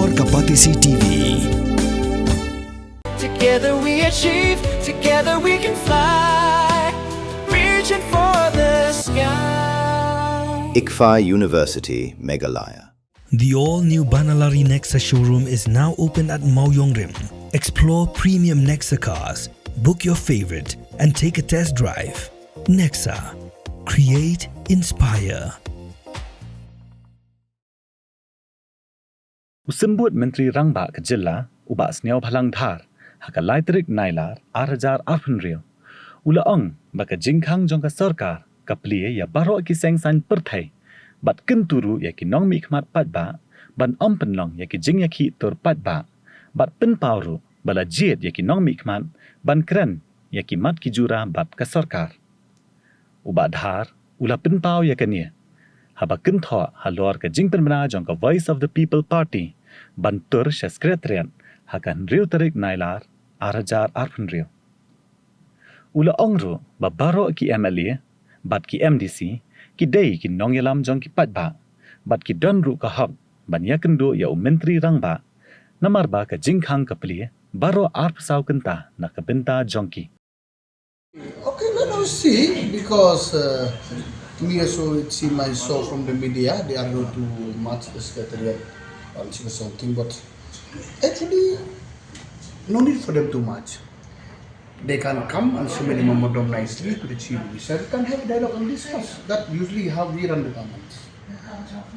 Sorkar TV. Together we achieve, together we can fly, reaching for the sky. ICFA University, Meghalaya. The all-new Banalari Nexa showroom is now open at Mauyongrim. Explore premium Nexa cars, book your favorite, and take a test drive. Nexa. Create, inspire. Usambut Menteri Rangba ke Jilla, ubak sniaw phalang thar, haka laitrik nailar, 8,000 riel. Ula ong, baka jingkhang jong ka Sorkar, ka plie ya baro ki sengsan perthai, bat kenturu ya ki Nongmihkmat Paidbah, ban ompenlong ya ki jing ya ki tur Paidbah, bat penpauru, bala Jied ya ki Nongmihkmat, ban Kren ya ki mat ki Jura bat ka Sorkar. Ubak dhar, ula penpau ya ka nia. Haba kentho halor ka jing penmana jong ka Voice of the People Party, ban tur sya sekretariat, hakan riu tarik nailar, 8,000 riel. Ula ongru ba baro ki MLA, bat ki MDC, ki day ki Ïalam jong ki Paidbah, bat ki donru ka hok, ban yakendo ya Menteri Rangba, namarba ka jingkhang ka plie, baro arpsaw kenta na ka benta jong ki. Okay, let us see, because me also it seems I saw from the media they are going to march the secretariat or something, but actually no need for them to march. They can come and submit a memorandum nicely to the chief minister, can have a dialogue and discuss. That usually how we run the government.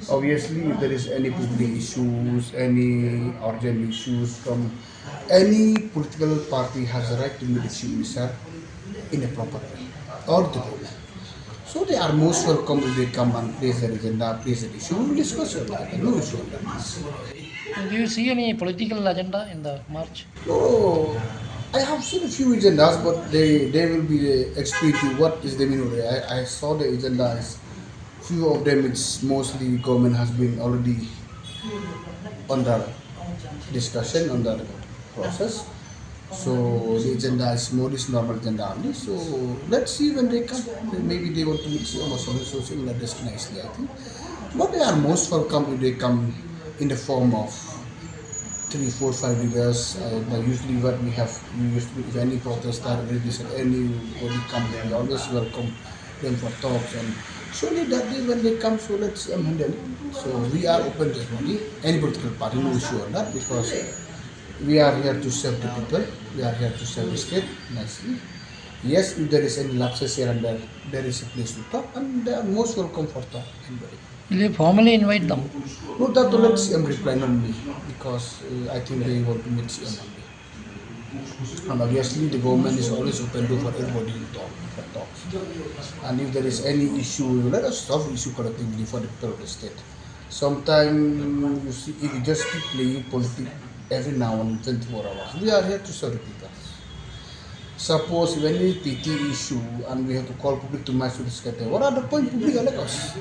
Obviously, if there is any public issues, any urgent issues from any political party has the right to meet the chief minister in a proper way, or the government. So they are most welcome if they come and place their agenda, place the issue. We will discuss on that. No issue on that. Do you see any political agenda in the march? Oh, I have seen a few agendas, but they will be explaining what is the meaning. I saw the agendas. Few of them, it's mostly government has been already under discussion, under process. So the agenda is more this normal agenda only. So let's see when they come. Maybe they want to meet or something so similar nicely, I think. But they are most welcome if they come in the form of 3, 4, 5 leaders. Usually what we have, if any protester, anybody come, we always welcome them for talks, and surely that day when they come, so let's handle it. So we are open to everybody, any political party, no issue on that, because we are here to serve the people, we are here to serve the state nicely. Yes, if there is any lapses here and there is a place to talk, and they are most welcome for talk. Anybody. Will you formally invite them? No, that will let CM reply, not me, because I think they want to meet CM only. And obviously the government is always open to for everybody to talk, for talks. And if there is any issue, let us solve the issue collectively for the people of the state. Sometimes you see, if you just keep playing politics every now and 24 hours, we are here to serve the people. Suppose if any PT issue and we have to call public to match to the secretary, what are the point public elect us?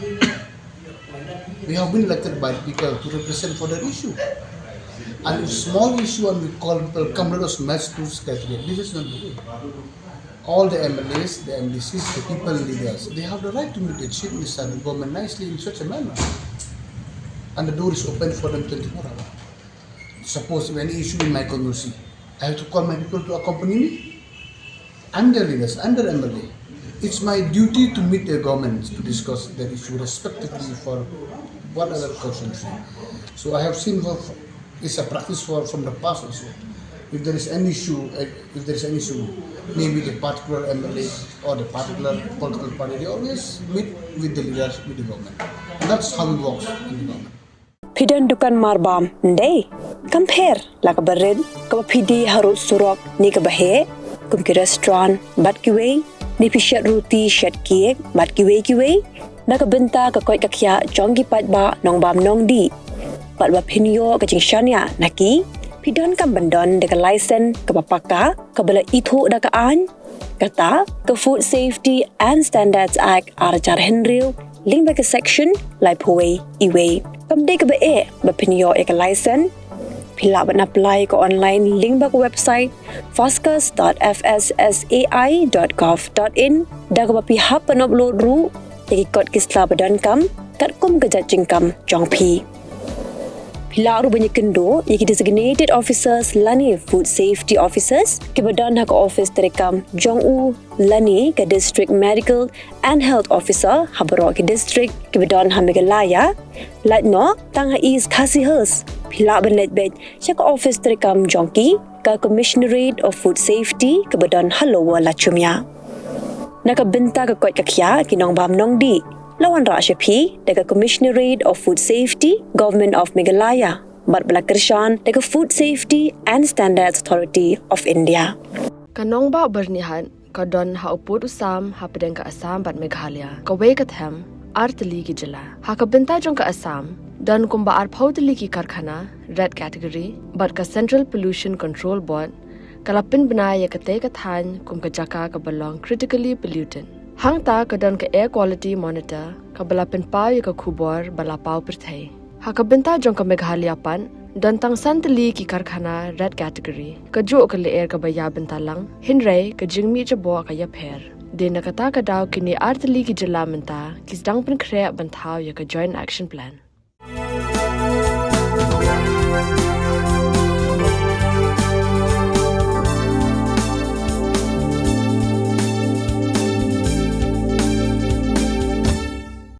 We have been elected by people to represent for that issue. And if small issue and we call people, come let us match to the secretary, this is not the way. All the MLAs, the MDCs, the people leaders, they have the right to meet the chief minister and the government nicely in such a manner. And the door is open for them 24 hours. Suppose if any issue in my constituency, I have to call my people to accompany me. I'm their leaders, I'm their MLA. It's my duty to meet the government to discuss that issue respectively for whatever constituency. So I have seen it's a practice from the past also. If there is any issue, maybe the particular MLA or the particular political party, they always meet with the leaders, with the government. And that's how it works in the government. Pidan dukan marbam ndai compare laka barid ka pidi harut surok ni ka bahe kum ki restaurant bat ki way ni pishat roti shat cake bat ki way na ka benta ka koi ka kya jongi Paidbah nong bam nong di bat ba pinyo ka jingshania naki pidan kam bandon de ka license ka papaka ka bala ithu da ka an kata ka Food Safety and Standards Act arjar henril link ba ka section lai poi iwe kam de ka ba pinyo ka license pila ban apply ko online link ba ko website foscas.fssai.gov.in da ka pihap pan upload ru ikot kisla badan kam kat kum ka jajing kam jong pi Pilaru banyak kendo, yaki designated officers lani food safety officers, kebadan hak office terekam Jong-u lani ke district medical and health officer habarok ke district kebadan ha Meghalaya, latno tang ha is kasihers. Pila benet bet cek office terekam Jongki ke Commissionerate of Food Safety kebadan Halowa Lachumya. Nakabenta ke kot kakya kinong bam nong di. Lawan Rashapi dekat Commissionerate of Food Safety, Government of Meghalaya, bat belakershan dekat Food Safety and Standards Authority of India. Kanong ba bernihan kadon ha uput usam ha pedeng ka Assam bat Meghalaya. Kawe kathem artli ki jela. Ha kabenta jong ka Assam dan kumba ar phautli ki karkhana red category bat ka Central Pollution Control Board kalapin banaya kate kathan kum ka jaka ka belong critically pollutant. Hang ta kadon ka air quality monitor ka balapin pau ya ka khubor balapau perthai. Ha ka benta jong ka Meghalaya pan dan tang santali ki karkhana red category ka jo ka le air ka baya benta lang hinrai ka jingmi jabo ka ya pher. Din na kata ka daw kini artli ki jala menta kis dang pen kre banthaw ya ka joint action plan.